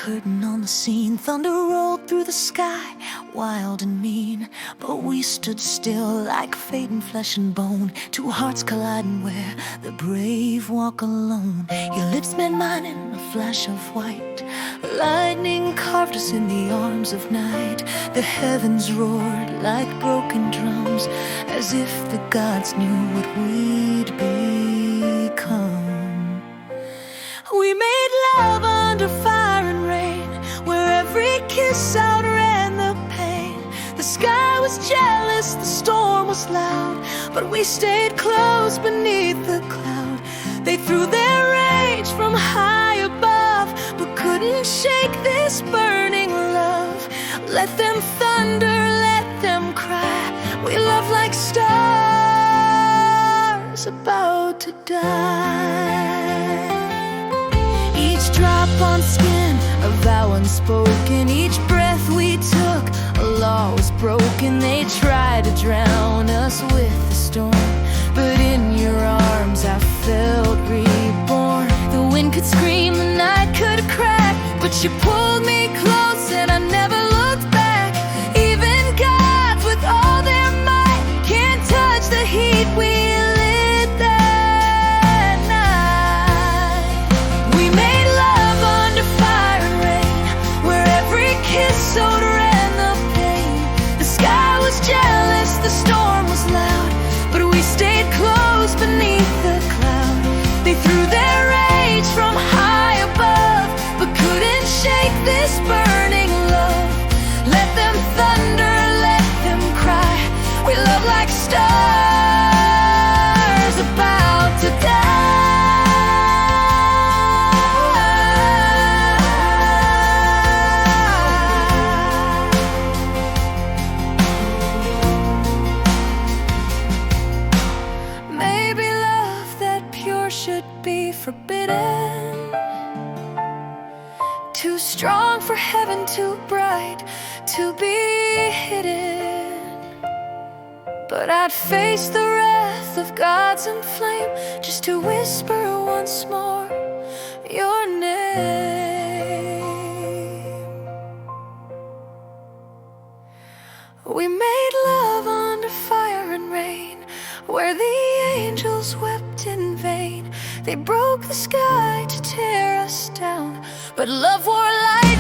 curtain on the scene. Thunder rolled through the sky, wild and mean. But we stood still like fate in flesh and bone. Two hearts colliding where the brave walk alone. Your lips met mine in a flash of white. Lightning carved us in the arms of night. The heavens roared like broken drums, as if the gods knew what we'd become. We made love under fire and rain, where every kiss outran the pain. The sky was jealous, the storm was loud, but we stayed close beneath the cloud. They threw their rage from high above, but couldn't shake this burning love. Let them thunder, let them cry. We love like stars about to die. Each drop on skin, a vow unspoken. Each breath we took, a law was broken. They tried to drown us with the storm, but in your arms I felt reborn. The wind could scream, the night could crack, but you pulled me close and I never looked back. Even gods with all their might can't touch the heat we lit that night. We made love under fire and rain, where every kiss overran the pain. The sky was jealous, the storm was loud, but we stayed close beneath the cloud. They threw their rage from high above, but couldn't shake this burning love. Let them thunder, let them cry. We love like stars about to die. Maybe love that pure should be forbidden, too strong for heaven, too bright to be hidden. But I'd face the wrath of gods in flame just to whisper once more your name. We made love under fire and rain, where the angels wept in vain. They broke the sky to tear us down, but love wore light.